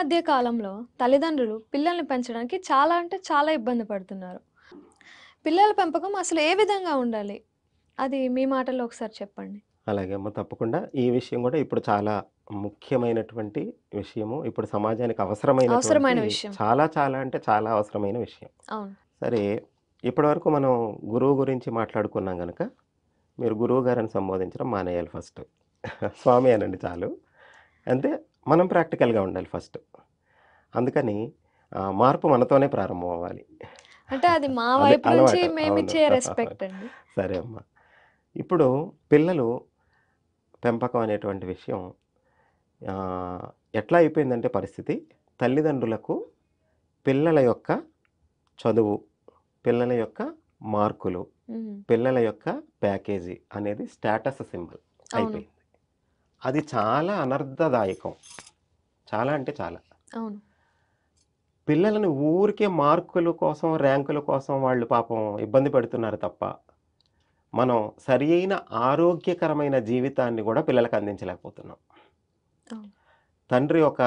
మధ్య కాలంలో తల్లిదండ్రులు పిల్లల్ని పెంచడానికి చాలా అంటే చాలా ఇబ్బంది పడుతున్నారు. పిల్లల పెంపకం అసలు ఏ విధంగా ఉండాలి? అది మీ మాటల్లో ఒకసారి చెప్పండి. అలాగే అమ్మ. తప్పకుండా. ఈ విషయం గూడా ఇప్పుడు చాలా ముఖ్యమైనటువంటి విషయము. ఇప్పుడు సమాజానికి అవసరమైనటువంటి అవసరమైన విషయం. చాలా చాలా అంటే చాలా అవసరమైన విషయం. అవును. సరే, ఇప్పటివరకు మనం గురువు గురించి మాట్లాడుకున్నాం గనక, మీరు గురువు గారని సంబోధించడం మానేయాలి ఫస్ట్. స్వామి అనండి చాలు. అంటే మనం ప్రాక్టికల్‌గా ఉండాలి ఫస్ట్. అందుకని మార్పు మనతోనే ప్రారంభం అవ్వాలి. అంటే అది మా అదే వైపు నుంచి అలవాటు. అవును. మేమిచ్చే రెస్పెక్ట్ అండి. సరే అమ్మ. ఇప్పుడు పిల్లలు పెంపకం అనేటువంటి విషయం ఎట్లా అయిపోయిందంటే పరిస్థితి, తల్లిదండ్రులకు పిల్లల యొక్క చదువు, పిల్లల యొక్క మార్కులు, హ్మ్. పిల్లల యొక్క ప్యాకేజీ అనేది స్టేటస్ సింబల్ అవును. అయిపోయింది. అది చాలా అనర్థదాయకం. చాలా అంటే చాలా. అవును. పిల్లలని ఊరికే మార్కుల కోసం, ర్యాంకుల కోసం వాళ్ళు పాపం ఇబ్బంది పెడుతున్నారు తప్ప, మనం సరియైన ఆరోగ్యకరమైన జీవితాన్ని గూడా పిల్లలకి అందించలేకపోతున్నాం. అవును. తండ్రి ఒక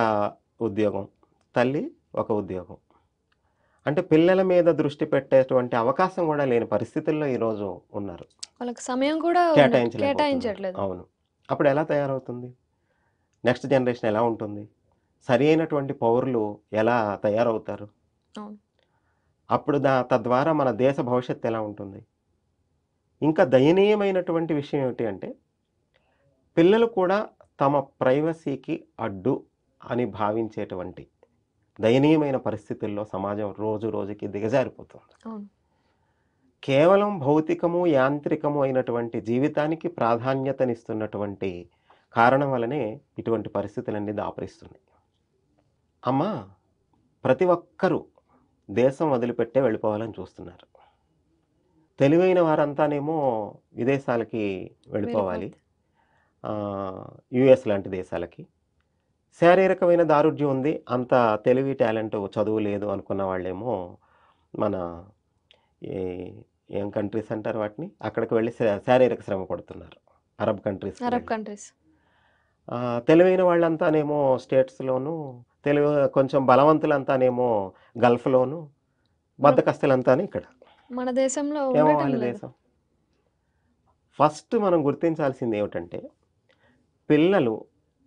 ఉద్యోగం, తల్లి ఒక ఉద్యోగం. అంటే పిల్లల మీద దృష్టి పెట్టేటువంటి అవకాశం గూడా లేని పరిస్థితుల్లో ఈరోజు ఉన్నారు. వాళ్ళకి సమయం కూడా కేటాయించలేకపోతున్నారు. కేటాయించట్లేదు. అవును. అప్పుడెలా తయారవుతుంది? నెక్స్ట్ జనరేషన్ ఎలా ఉంటుంది? సరి అయినటువంటి పౌరులు ఎలా తయారవుతారు? అవును. అప్పుడు తద్వారా మన దేశ భవిష్యత్తు ఎలా ఉంటుంది? ఇంకా దయనీయమైనటువంటి విషయం ఏమిటి అంటే, పిల్లలు కూడా తమ ప్రైవసీకి అడ్డు అని భావించేటువంటి దయనీయమైన పరిస్థితుల్లో సమాజం రోజు రోజుకి దిగజారిపోతుంది. అవును. కేవలం భౌతికము, యాంత్రికము అయినటువంటి జీవితానికి ప్రాధాన్యతనిస్తున్నటువంటి కారణం వల్లనే ఇటువంటి పరిస్థితులన్నీ దాపురిస్తున్నాయి. అమ్మా, ప్రతి ఒక్కరూ దేశం వదిలిపెట్టే వెళ్ళిపోవాలని చూస్తున్నారు. తెలివైన వారంతానేమో విదేశాలకి వెళ్ళిపోవాలి. వెళ్ళిపోద్ది. యూఎస్ లాంటి దేశాలకి. శారీరకమైన దారుఢ్యం ఉంది. అంత తెలివి, టాలెంటు, చదువు లేదు అనుకున్న వాళ్ళేమో మన ఈ ఏం కంట్రీస్ అంటారు వాటిని? అక్కడికి వెళ్లి శారీరక శ్రమ పడుతున్నారు. అరబ్ కంట్రీస్‌కి అరబ్ వెళ్లి. కంట్రీస్. తెలివైన వాళ్ళంతానేమో స్టేట్స్‌లోను, తెలివి కొంచెం బలవంతులంతానేమో గల్ఫ్‌లోను, మన బద్ధకస్తులంతాను ఇక్కడ. మన దేశంలో ఉండటం ఏమవ్వాలి లేదు. దేశం? ఫస్ట్ మనం గుర్తించాల్సింది ఏమిటంటే, పిల్లలు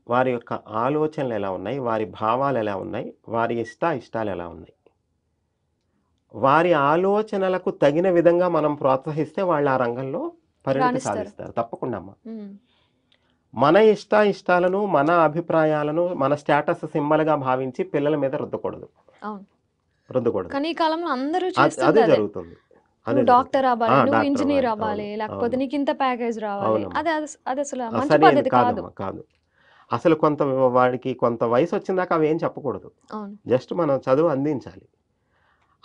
వారి యొక్క ఆలోచనలు ఎలా ఉన్నాయి? వారి భావాలు ఎలా ఉన్నాయి? వారి ఇష్టాలు ఎలా ఉన్నాయి? వారి ఆలోచనలకు తగిన విధంగా మనం ప్రోత్సహిస్తే వాళ్ళు ఆ రంగంలో పరిణితి రాణిస్తారు. సాధిస్తారు. తప్పకుండా అమ్మ. హ్మ్. మన ఇష్టాలను, మన అభిప్రాయాలను మన స్టేటస్ సింబల్‌గా భావించి పిల్లల మీద రుద్దకూడదు. అవును. రుద్దకూడదు. కానీ ఈ కాలంలో అందరూ అదే చేస్తుంది అదే. జరుగుతుంది. అదే నువ్వు జరుగుతుంది. డాక్టర్ అవ్వాలి, నువ్వు డాక్టర్ ఇంజినీర్ అవ్వాలి. అవును. అవ్వాలి, లేకపోతే అవును. నీకింత ప్యాకేజ్ రావాలి. అవునమ్మా. అదసల మంచి సరైనది పద్ధతి కాదు. కాదమ్మా. కాదు. అసలు వాడికి కొంత వయసొచ్చిందాకా అవేం చెప్పకూడదు. అవును. జస్ట్ మనం చదువు అందించాలి.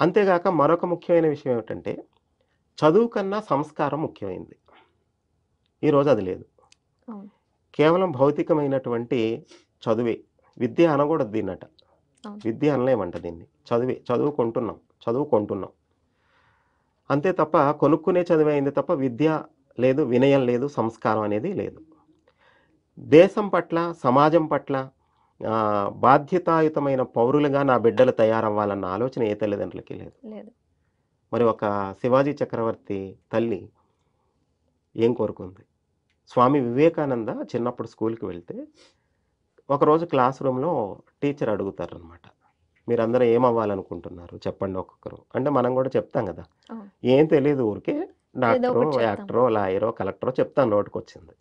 అంతేగాక మరొక ముఖ్యమైన విషయం ఏమిటంటే, చదువు కన్నా సంస్కారం ముఖ్యమైంది. ఈరోజు అది లేదు. అవును. కేవలం భౌతికమైనటువంటి చదువే. విద్య అనకూడదు దీన్నట. అవును. విద్య అనలేమంట దీన్ని. చదువే. చదువుకుంటున్నాం. అంతే తప్ప కొనుక్కునే చదువే అయింది తప్ప విద్య లేదు, వినయం లేదు, సంస్కారం అనేది లేదు. దేశం పట్ల, సమాజం పట్ల బాధ్యతాయుతమైన పౌరులుగా నా బిడ్డలు తయారవ్వాలన్న ఆలోచన ఏ తల్లిదండ్రులకి లేదు. లేదు. మరి ఒక శివాజీ చక్రవర్తి తల్లి ఏం కోరుకుంది? స్వామి వివేకానంద చిన్నప్పుడు స్కూల్‌కి వెళ్తే, ఒకరోజు క్లాస్ రూమ్‌లో టీచర్ అడుగుతారనమాట. మీరందరూ ఏమవ్వాలనుకుంటున్నారు చెప్పండి ఒక్కొక్కరు. అంటే మనం గూడా చెప్తాం గదా! అవును. ఏం తెలీదు ఊరికే ఏదో డాక్టరో, ఒకటి చెప్తాం. యాక్టరో, లాయరో, కలెక్టరో చెప్తాను నోటికొచ్చింది.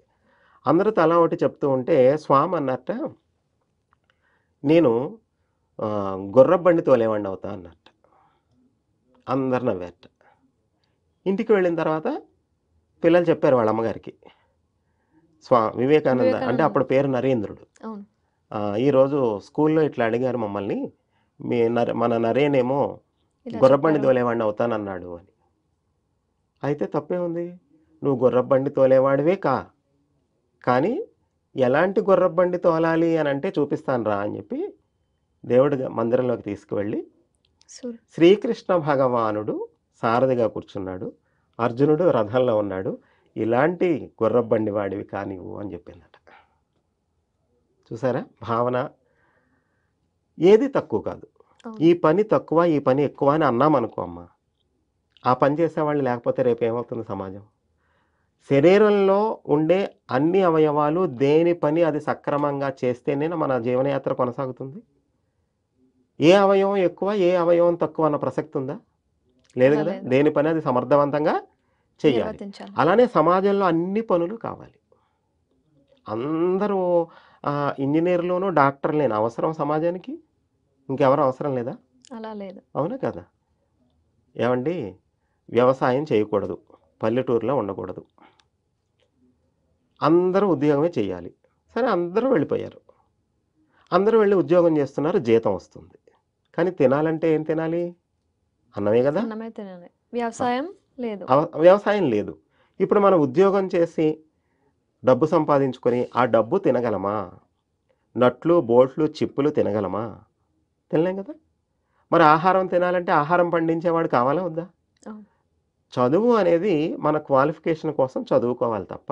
అందరూ తలా ఒకటి చెప్తూ ఉంటే స్వామి అన్నట్ట, నేను గుర్రపు బండి తోలేవాడిని అవుతా అన్నట్ట. అందరూ నవ్వారట. ఇంటికి వెళ్ళిన తర్వాత పిల్లలు చెప్పారు వాళ్ళ అమ్మగారికి. వివేకానంద అంటే వివేకానంద. అప్పుడు పేరు నరేంద్రుడు. అవును. ఈరోజు స్కూల్‌లో ఇట్లా అడిగారు మమ్మల్ని. మన నరేనేమో ఇలా గుర్రబండి చెప్పారు. తోలేవాడిని అవుతానన్నాడు అని. అయితే తప్పేముంది? నువ్వు గుర్రబండి తోలేవాడివే కానీ ఎలాంటి గుర్రబండి తోలాలి అనంటే చూపిస్తాను రా అని చెప్పి దేవుడు మందిరంలోకి తీసుకువెళ్ళి, సూర్ శ్రీకృష్ణ భగవానుడు సారథిగా కూర్చున్నాడు. అర్జునుడు రథంలో ఉన్నాడు. ఇలాంటి గుర్రబండి వాడివి కానివ్వు అని చెప్పిందట. చూసారా భావన? ఏది తక్కువ కాదు. అవును. ఈ పని తక్కువ, ఈ పని ఎక్కువ అని అన్నామనుకో అమ్మ, ఆ పని చేసేవాళ్ళు లేకపోతే రేపు ఏమవుతుంది సమాజం? శరీరంలో ఉండే అన్ని అవయవాలు దేని పని అది సక్రమంగా చేస్తేనే మన జీవనయాత్ర కొనసాగుతుంది. ఏ అవయవం ఎక్కువ, ఏ అవయవం తక్కువ అన్న ప్రసక్తి ఉందా? లేదు అలా గదా! లేదు. దేని పని అది సమర్థవంతంగా చెయ్యాలి. నిర్వర్తించాలి. అలానే సమాజంలో అన్ని పనులు కావాలి. అందరూ ఇంజినీర్‌లును, డాక్టర్‌లేనా అవసరం సమాజానికి? ఇంకెవరు అవసరం లేదా? అలా లేదు. అవునా కదా! ఏవండీ వ్యవసాయం చేయకూడదు. పల్లెటూరులో ఉండకూడదు. అందరూ ఉద్యోగమే చేయాలి. సరే అందరూ వెళ్ళిపోయారు. అందరూ వెళ్లి ఉద్యోగం చేస్తున్నారు. జీతం వస్తుంది. కానీ తినాలంటే ఏం తినాలి? అన్నమే గదా! అన్నమే తినాలి. ఆ! వ్యవసాయం లేదు. వ్యవసాయం లేదు. ఇప్పుడు మనం ఉద్యోగం చేసి డబ్బు సంపాదించుకొని, ఆ డబ్బు తినగలమా? నట్లు, బోల్ట్లు, చిప్పులు తినగలమా? తినలేం గదా! మరి ఆహారం తినాలంటే ఆహారం పండించేవాడు కావాలా వద్దా? అవును. చదువు అనేది మన క్వాలిఫికేషన్ కోసం చదువుకోవాలి తప్ప,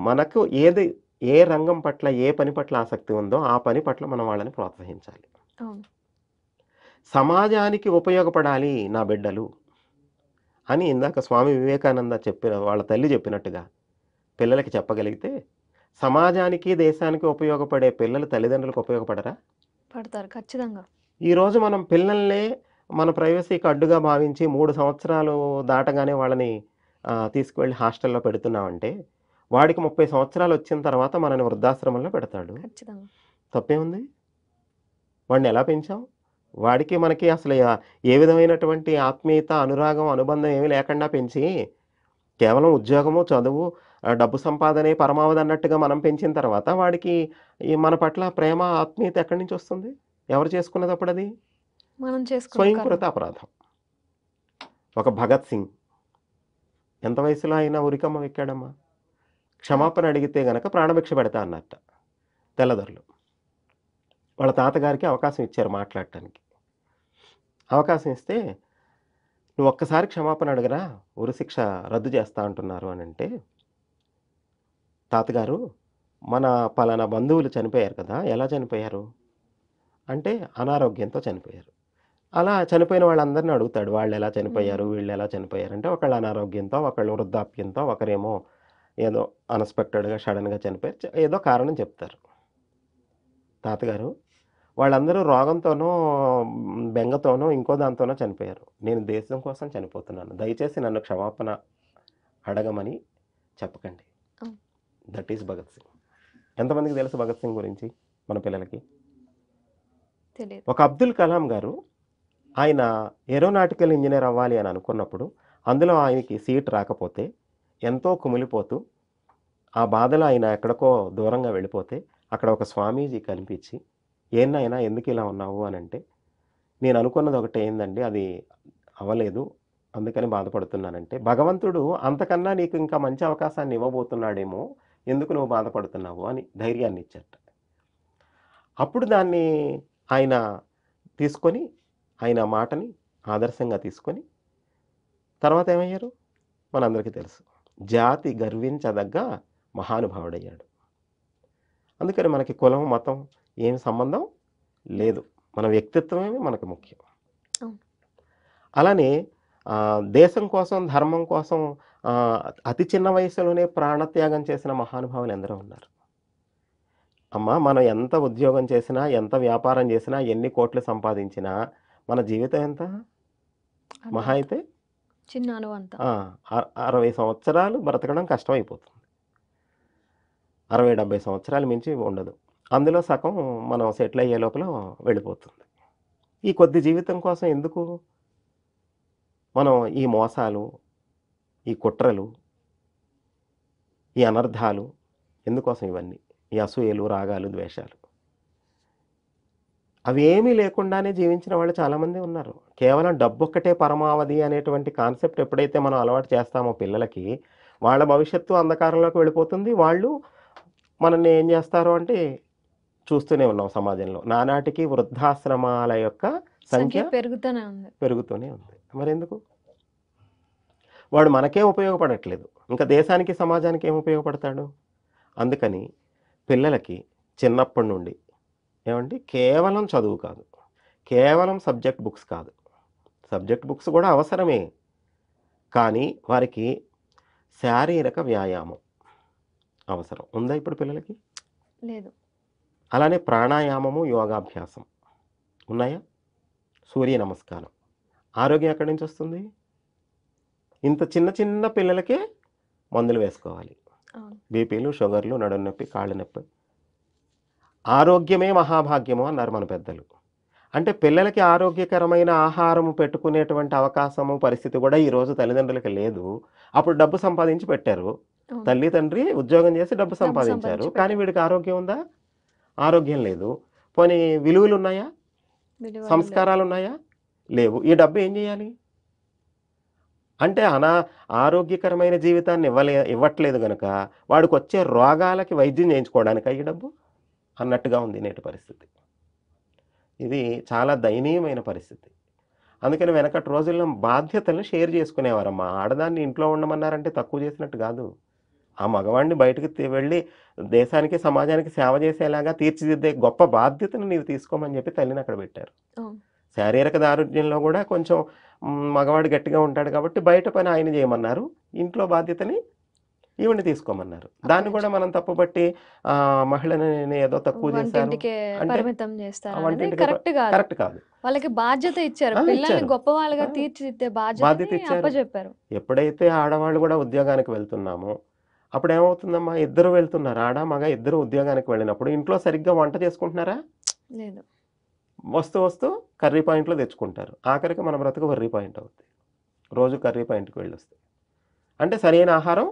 మనకు ఏ రంగం పట్ల, ఏ పని పట్ల ఆసక్తి ఉందో, ఆ పని పట్ల మనం వాళ్ళని ప్రోత్సహించాలి. అవును. సమాజానికి ఉపయోగపడాలి నా బిడ్డలు అని ఇందాక స్వామి వివేకానంద వాళ్ళ తల్లి చెప్పినట్టుగా పిల్లలకి చెప్పగలిగితే, సమాజానికి, దేశానికి ఉపయోగపడే పిల్లలు తల్లిదండ్రులకు ఉపయోగపడరా? పడతారు ఖచ్చితంగా. ఈరోజు మనం పిల్లల్నే మన ప్రైవసీకి అడ్డుగా భావించి 3 సంవత్సరాలు దాటగానే వాళ్ళని తీసుకువెళ్ళి హాస్టల్‌లో పెడుతున్నామంటే, వాడికి 30 సంవత్సరాలొచ్చిన తర్వాత మనని వృద్ధాశ్రమంలో పెడతాడు. ఖచ్చితంగా. తప్పేముంది? వాడిని ఎలా పెంచాం? వాడికి, మనకి అసలు ఏ విధమైనటువంటి ఆత్మీయత, అనురాగం, అనుబంధం ఏమీ లేకుండా పెంచి, కేవలం ఉద్యోగము, చదువు, డబ్బు సంపాదనే పరమావధి అన్నట్టుగా మనం పెంచిన తర్వాత, వాడికి మన పట్ల ప్రేమ, ఆత్మీయత ఎక్కడి నుంచొస్తుంది? ఎవరు చేసుకున్నదప్పుడది? మనం చేసుకున్న కర్మ. స్వయంకృత అపరాధం. ఒక భగత్ సింగ్ ఎంత వయసులో ఆయన ఉరికమ్మ ఎక్కాడమ్మా? చాలా. క్షమాపణ అడిగితే గనక ప్రాణభిక్ష పెడతా అన్నట్ట తెల్లదొరలు. వాళ్ళ తాతగారికి అవకాశం ఇచ్చారు మాట్లాడటానికి. అవకాశం ఇస్తే, "నువ్వు ఒక్కసారి క్షమాపణ అడగరా, ఉరిశిక్ష రద్దు చేస్తా అంటున్నారు" అనంటే, "తాతగారు మన పలానా బంధువులు చనిపోయారు కదా! ఎలా చనిపోయారు?" అంటే, "అనారోగ్యంతో చనిపోయారు." అలా చనిపోయిన వాళ్ళందరిని అడుగుతాడు. వాళ్ళెలా చనిపోయారు? హ్మ్. వీళ్ళెలా చనిపోయారంటే, ఒకళ్ళు అనారోగ్యంతో, ఒకళ్ళు వృద్ధాప్యంతో, ఒకరేమో ఏదో అన్‌ఎక్స్‌పెక్టెడ్‌గా సడెన్‌గా చనిపోయారు. ఏదో కారణం చెప్తారు. తాతగారు వాళ్ళందరూ రోగంతోనో, బెంగతోనో, ఇంకో దాంతోనో చనిపోయారు. నేను దేశం కోసం చనిపోతున్నాను. దయచేసి నన్ను క్షమాపణ అడగమని చెప్పకండి. అవును. That is Bhagat Singh. ఎంతమందికి తెలుసు భగత్ సింగ్ గురించి మన పిల్లలకి? తెలీదు. ఒక అబ్దుల్ కలాం గారు ఆయన ఏరోనాటికల్ ఇంజినీర్ అవ్వాలి అని అనుకున్నప్పుడు, అందులో ఆయనకి సీట్ రాకపోతే, ఎంతో కుమిలిపోతూ, ఆ బాధలో ఆయన ఎక్కడికో దూరంగా వెళ్ళిపోతే, అక్కడ ఒక స్వామీజీ కనిపించి, "ఏం నాయనా ఎందుకిలా ఉన్నావు" అనంటే, "నేను అనుకున్నది ఒకటి అయిందండి. అది అవ్వలేదు. అందుకని బాధపడుతున్నానంటే," భగవంతుడు అంతకన్నా నీకు ఇంకా మంచి అవకాశాన్ని ఇవ్వబోతున్నాడేమో, ఎందుకు నువ్వు బాధపడుతున్నావు అని ధైర్యాన్నిచ్చారట. అప్పుడు దాన్ని ఆయన తీసుకొని, ఆయన మాటని ఆదర్శంగా తీసుకొని, తర్వాత ఏమయ్యారు? మనందరికీ తెలుసు. జాతి గర్వించదగ్గ మహానుభావుడయ్యాడు. అందుకని మనకి కులం, మతం ఏమి సంబంధం లేదు. మన వ్యక్తిత్వమే మనకు ముఖ్యం. అవును. అలానే దేశం కోసం, ధర్మం కోసం ఆహ్, అతి చిన్న వయసులోనే ప్రాణత్యాగం చేసిన మహానుభావులు ఎందరో ఉన్నారు. అమ్మా! మనం ఎంత ఉద్యోగం చేసినా, ఎంత వ్యాపారం చేసినా, ఎన్ని కోట్లు సంపాదించినా, మన జీవితం ఎంత? మహా అణువంత. అయితే చిన్న అణువంత. ఆ! 60 సంవత్సరాలు బ్రతకడం కష్టమైపోతుంది. 60, 70 సంవత్సరాలు మించి ఉండదు. అందులో సగం మనం సెటిల్ అయ్యే లోపల వెళ్ళిపోతుంది. ఈ కొద్ది జీవితం కోసం ఎందుకు మనం ఈ మోసాలు, ఈ కుట్రలు, ఈ అనర్థాలు ఎందుకోసం ఇవన్నీ? ఈ అసూయలు, రాగాలు, ద్వేషాలు. అవేమీ లేకుండానే జీవించిన వాళ్ళు చాలామంది ఉన్నారు. కేవలం డబ్బొక్కటే పరమావధి అనేటువంటి కాన్సెప్ట్ ఎప్పుడైతే మనం అలవాటు చేస్తామో పిల్లలకి, వాళ్ళ భవిష్యత్తు అంధకారంలోకి వెళ్ళిపోతుంది. వాళ్ళు మనల్ని ఏం చేస్తారు అంటే చూస్తూనే ఉన్నాం సమాజంలో. నానాటికి వృద్ధాశ్రమాల యొక్క సంఖ్య సంఖ్య పెరుగుతూనే ఉంది. పెరుగుతూనే ఉంది. మరెందుకు? వాడు మనకే ఉపయోగపడట్లేదు. ఇంకా దేశానికి, సమాజానికి ఏం ఉపయోగపడతాడు? అందుకని పిల్లలకి చిన్నప్పటి నుండి ఏమండి? కేవలం చదువు కాదు. కేవలం సబ్జెక్ట్ బుక్స్ కాదు. సబ్జెక్ట్ బుక్స్ కూడా అవసరమే. కానీ వారికి శారీరక వ్యాయామం అవసరం. ఉందా ఇప్పుడు పిల్లలకి? లేదు. అలానే ప్రాణాయామము, యోగాభ్యాసం ఉన్నాయా? సూర్య నమస్కారం. ఆరోగ్యం ఎక్కడి నుంచి వస్తుంది? ఇంత చిన్న చిన్న పిల్లలకే మందులు వేసుకోవాలి. అవును. బీపీలు, షుగర్లు, నడుము నొప్పి, కాళ్ళ నొప్పి. ఆరోగ్యమే మహాభాగ్యము అన్నారు మన పెద్దలు. అంటే పిల్లలకి ఆరోగ్యకరమైన ఆహారం పెట్టుకునేటువంటి అవకాశము, పరిస్థితి కూడా ఈరోజు తల్లిదండ్రులకి లేదు. అప్పుడు డబ్బు సంపాదించి పెట్టారు. అవును. తల్లి, తండ్రి ఉద్యోగం చేసి డబ్బు డబ్బు సంపాదించారు. సంపాదించి కానీ పెట్టారు. వీడికి ఆరోగ్యం ఉందా? ఆరోగ్యం లేదు. పోనీ విలువలు ఉన్నాయా? విలువలు లేవు. సంస్కారాలు ఉన్నాయా? లేవు. ఈ డబ్బు ఏం చేయాలి? అంటే ఆరోగ్యకరమైన జీవితాన్ని ఇవ్వట్లేదు గనక వాడికొచ్చే రోగాలకి వైద్యం చేయించుకోవడానికా ఈ డబ్బు? అన్నట్టుగా ఉంది నేటి పరిస్థితి. ఇది చాలా దయనీయమైన పరిస్థితి. అందుకని వెనకటి రోజుల్లో బాధ్యతలను షేర్ చేసుకునేవారమ్మా. ఆడదాన్ని ఇంట్లో ఉండమన్నారంటే తక్కువ చేసినట్టు కాదు. ఆ మగవాడిని బయటకి వెళ్ళి దేశానికి, సమాజానికి సేవ చేసేలాగా తీర్చిదిద్దే గొప్ప బాధ్యతను నీవు తీసుకోమని చెప్పి తల్లిని అక్కడ పెట్టారు. అవును. శారీరక దారుఢ్యంలో కూడా కొంచెం మగవాడు గట్టిగా ఉంటాడు కాబట్టి బయట పని ఆయన చేయమన్నారు. ఇంట్లో బాధ్యతని ఈవిడ్ని తీసుకోమన్నారు. దాన్ని కూడా మనం తప్పుపట్టి మహిళని ఏదో తక్కువ చేశారు వంటింటికే అంటే పరిమితం చేస్తారు అనేది వంటింటికి కరెక్ట్ కాదు. కరెక్ట్ కాదు. వాళ్ళకి బాధ్యత ఇచ్చారు. ఆ, పిల్లల్ని ఇచ్చారు. గొప్పవాళ్ళుగా ఆ, తీర్చిదిద్దే బాధ్యత బాధ్యతని ఇచ్చారు. అప్పచెప్పారు. ఎప్పుడైతే ఆడవాళ్ళు కూడా ఉద్యోగానికి వెళ్తున్నామో అప్పుడు ఏమవుతుందమ్మా? ఇద్దరు వెళ్తున్నారు. ఆడ, మగ ఇద్దరు ఉద్యోగానికి వెళ్ళినప్పుడు ఇంట్లో సరిగ్గా వంట చేసుకుంటున్నారా? లేదు. వస్తూ కర్రీ పాయింట్లో తెచ్చుకుంటారు. ఆఖరికి మన బ్రతుకు వర్రీ పాయింట్ అవుతుంది. రోజు కర్రీ పాయింట్కి వెళ్ళొస్తాయి. అంటే సరైన ఆహారం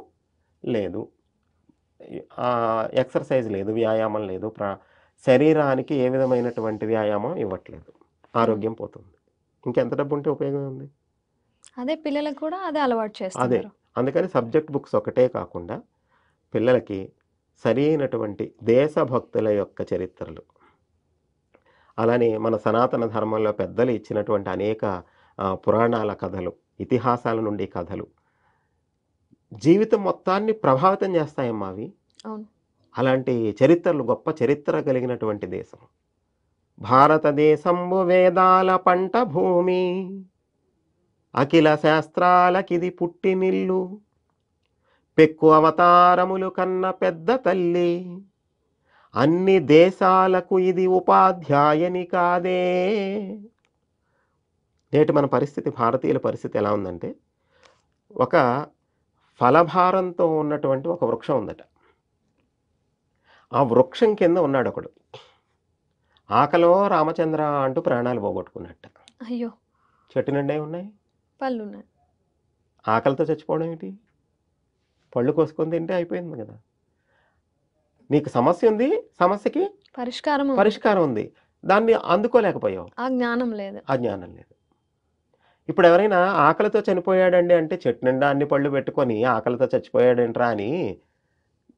లేదు, ఎక్సర్సైజ్ లేదు, వ్యాయామం లేదు, శరీరానికి ఏ విధమైనటువంటి వ్యాయామం ఇవ్వట్లేదు. ఆరోగ్యం పోతుంది. ఇంకెంత డబ్బు ఉంటే ఉపయోగం ఉంది? అదే పిల్లలకు కూడా అదే అలవాటు అదే. చేస్తున్నారు. అందుకని సబ్జెక్ట్ బుక్స్ ఒకటే కాకుండా పిల్లలకి సరి అయినటువంటి దేశభక్తుల యొక్క చరిత్రలు, అలానే మన సనాతన ధర్మంలో పెద్దలు ఇచ్చినటువంటి అనేక పురాణాల కథలు, ఇతిహాసాల నుండి కథలు జీవితం మొత్తాన్ని ప్రభావితం చేస్తాయమ్మా అవి. అవును. అలాంటి చరిత్రలు, గొప్ప చరిత్ర కలిగినటువంటి దేశం భారతదేశంబు. వేదాల పంట భూమి, అఖిల శాస్త్రాలకిది పుట్టినిల్లు, పెక్కు అవతారములు కన్న పెద్ద తల్లి, అన్ని దేశాలకు ఇది ఉపాధ్యాయని కాదే. నేటి మన పరిస్థితి, భారతీయుల పరిస్థితి ఎలా ఉందంటే, ఒక ఫలభారంతో ఉన్నటువంటి ఒక వృక్షం ఉందట. ఆ వృక్షం కింద ఉన్నాడు ఒకడు. ఆకలో రామచంద్ర అంటూ ప్రాణాలు పోగొట్టుకున్నట్ట. అయ్యో! చెట్టు నిండా ఉన్నాయి, పళ్ళున్నాయి. ఆకలితో చచ్చిపోవడం ఏంటి? పళ్ళు కోసుకొని తింటే అయిపోయింది కదా. నీకు సమస్య ఉంది, సమస్యకి పరిష్కారం ఉంది. పరిష్కారం ఉంది, దాన్ని అందుకోలేకపోయావు. ఆ జ్ఞానం లేదు. ఆ జ్ఞానం లేదు. ఇప్పుడు ఎవరైనా ఆకలితో చనిపోయాడండి అంటే చెట్టు నిండా అన్ని పళ్ళు పెట్టుకొని ఆకలితో చచ్చిపోయాడంట్రా అని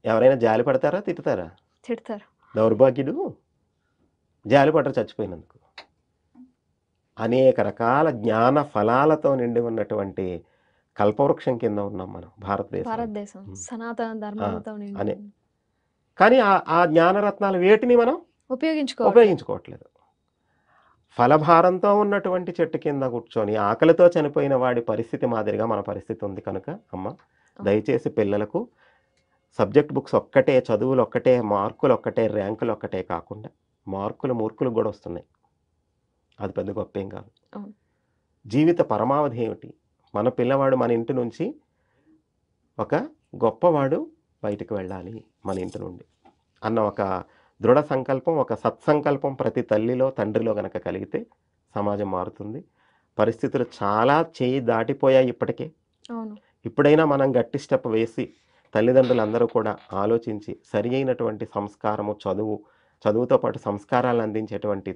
ఎవరైనా జాలి పడతారా, తిట్టుతారా? తిడతారు. దౌర్భాగ్యుడు, జాలి పడరు చచ్చిపోయినందుకు. అనేక రకాల జ్ఞాన ఫలాలతో నిండి ఉన్నటువంటి కల్పవృక్షం కింద ఉన్నాం మనం భారతదేశం సనాతన ధర్మాలతో నిండి అనే. కానీ ఆ జ్ఞానరత్నాలు వేటిని మనం ఉపయోగించుకోవట్లేదు. ఫలభారంతో ఉన్నటువంటి చెట్టు కింద కూర్చొని ఆకలితో చనిపోయిన వాడి పరిస్థితి మాదిరిగా మన పరిస్థితి ఉంది కనుక అమ్మ, దయచేసి పిల్లలకు సబ్జెక్ట్ బుక్స్ ఒక్కటే, చదువులు ఒక్కటే, మార్కులు ఒక్కటే, ర్యాంకులు ఒక్కటే కాకుండా మార్కులు మూర్కులు కూడా వస్తున్నాయి. అది పెద్ద గొప్ప ఏం కాదు. జీవిత పరమావధి ఏమిటి? మన పిల్లవాడు మన ఇంటి నుంచి ఒక గొప్పవాడు బయటకు వెళ్ళాలి మన ఇంటి నుండి అన్న ఒక దృఢ సంకల్పం, ఒక సత్సంకల్పం ప్రతి తల్లిలో, తండ్రిలో గనక కలిగితే సమాజం మారుతుంది. పరిస్థితులు చాలా చేయి దాటిపోయాయి ఇప్పటికే. ఇప్పుడైనా మనం గట్టి స్టెప్ వేసి తల్లిదండ్రులందరూ కూడా ఆలోచించి సరి అయినటువంటి సంస్కారము, చదువుతో పాటు సంస్కారాలను అందించేటువంటి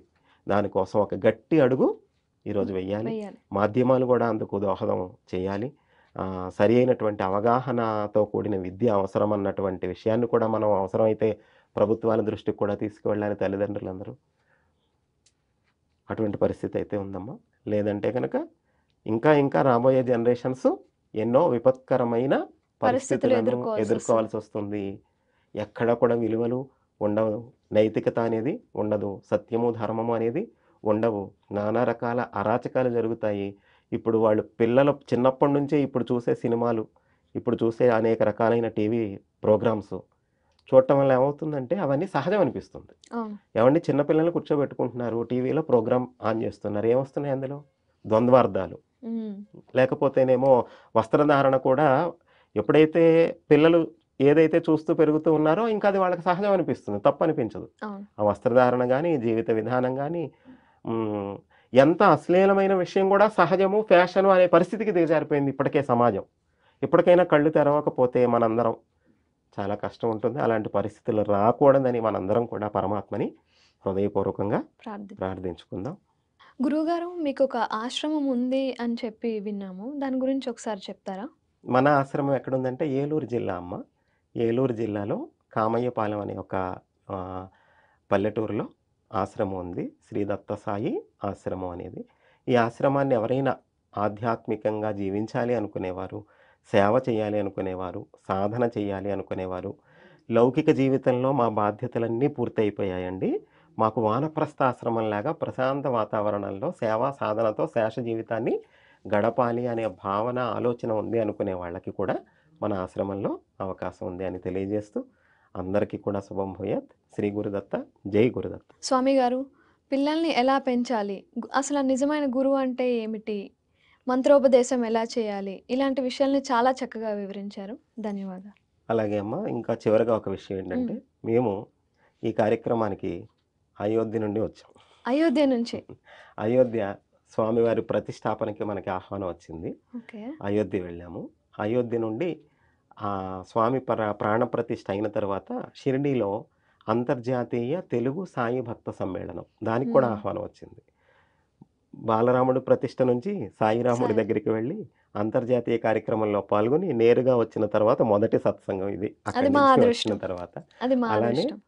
దానికోసం ఒక గట్టి అడుగు ఈరోజు వెయ్యాలి. మాధ్యమాలు కూడా అందుకు దోహదం చేయాలి. సరి అయినటువంటి అవగాహనతో కూడిన విద్య అవసరం అన్నటువంటి విషయాన్ని కూడా మనం అవసరమైతే ప్రభుత్వాల దృష్టికి కూడా తీసుకువెళ్ళాలి తల్లిదండ్రులందరూ. అటువంటి పరిస్థితి అయితే ఉందమ్మా. లేదంటే కనుక ఇంకా రాబోయే జనరేషన్స్ ఎన్నో విపత్కరమైన పరిస్థితులను ఎదుర్కోవాల్సి వస్తుంది. ఎక్కడ కూడా విలువలు, ఉండవు. నైతికత అనేది ఉండదు. సత్యము, ధర్మము అనేది ఉండవు. నానా రకాల అరాచకాలు జరుగుతాయి. ఇప్పుడు వాళ్ళు పిల్లలు చిన్నప్పటి నుంచే ఇప్పుడు చూసే సినిమాలు, ఇప్పుడు చూసే అనేక రకాలైన టీవీ ప్రోగ్రామ్స్ చూడటం వల్ల ఏమవుతుందంటే అవన్నీ సహజం అనిపిస్తుంది. అవును. ఏవండీ చిన్న పిల్లల్ని కూర్చోబెట్టుకుంటున్నారు. టీవీలో ప్రోగ్రామ్ ఆన్ చేస్తున్నారు. ఏమొస్తున్నాయి అందులో? ద్వంద్వార్థాలు. హ్మ్. లేకపోతేనేమో వస్త్రధారణ కూడా ఎప్పుడైతే పిల్లలు ఏదైతే చూస్తూ పెరుగుతూ ఉన్నారో ఇంకా అది వాళ్ళకి సహజం అనిపిస్తుంది. తప్పనిపించదు. అవును. ఆ వస్త్రధారణ గాని, జీవిత విధానం గాని హ్మ్. ఎంత అశ్లీలమైన విషయం గూడా సహజము, ఫ్యాషను అనే పరిస్థితికి దిగజారిపోయింది ఇప్పటికే సమాజం. ఇప్పటికైనా కళ్ళు తెరవకపోతే మనందరం చాలా కష్టం ఉంటుంది. అలాంటి పరిస్థితులు రాకూడదని మనందరం కూడా పరమాత్మని హృదయపూర్వకంగా ప్రార్థన. ప్రార్థించుకుందాం. గురువుగారు మీకొక ఆశ్రమం ఉంది అని చెప్పి విన్నాము. దాని గురించి ఒకసారి చెప్తారా? మన ఆశ్రమం ఎక్కడుందంటే ఏలూరు జిల్లా అమ్మ. ఏలూరు జిల్లాలో కామయ్యపాలెం అనే ఒక ఆహ్, పల్లెటూరులో ఆశ్రమం ఉంది. శ్రీ దత్తసాయి ఆశ్రమం అనేది. ఈ ఆశ్రమాన్ని ఎవరైనా ఆధ్యాత్మికంగా జీవించాలి అనుకునేవారు, సేవ చేయాలి అనుకునేవారు, సాధన చేయాలి అనుకునేవారు, లౌకిక జీవితంలో మా బాధ్యతలన్నీ పూర్తయిపోయాయండి. మాకు వానప్రస్థాశ్రమంలాగా ప్రశాంత వాతావరణంలో సేవా సాధనతో శేష జీవితాన్ని గడపాలి అనే భావన, ఆలోచన ఉంది అనుకునే వాళ్ళకి కూడా మన ఆశ్రమంలో అవకాశం ఉంది అని తెలియజేస్తూ అందరికీ కూడా శుభం భూయాత్. శ్రీ గురుదత్త. జై గురుదత్త. స్వామి గారు, పిల్లల్ని ఎలా పెంచాలి? అసలు నిజమైన గురువు అంటే ఏమిటి? మంత్రోపదేశం ఎలా చేయాలి? ఇలాంటి విషయాల్ని చాలా చక్కగా వివరించారు. ధన్యవాదాలు. అలాగే అమ్మ. ఇంకా చివరగా ఒక విషయం ఏంటంటే, హ్మ్. మేము ఈ కార్యక్రమానికి అయోధ్య నుండి వచ్చాం. అయోధ్య నుంచి. అయోధ్య స్వామివారి ప్రతిష్టాపనకి మనకి ఆహ్వానం వచ్చింది. ఓకే. అయోధ్య వెళ్ళాము. అయోధ్య నుండి స్వామి ప్రాణప్రతిష్ఠ అయిన తర్వాత షిరిడీలో అంతర్జాతీయ తెలుగు సాయి భక్త సమ్మేళనం దానికి కూడా హ్మ్. ఆహ్వానం వచ్చింది. బాలరాముడు ప్రతిష్ఠ నుంచి సాయిరాముడి సరే. దగ్గరికి వెళ్ళి అంతర్జాతీయ కార్యక్రమంలో పాల్గొని నేరుగా వచ్చిన తర్వాత మొదటి సత్సంగం ఇది. అది అక్కడి మా నుంచి వచ్చిన అదృష్టం. తర్వాత. అది మా అలానే అదృష్టం.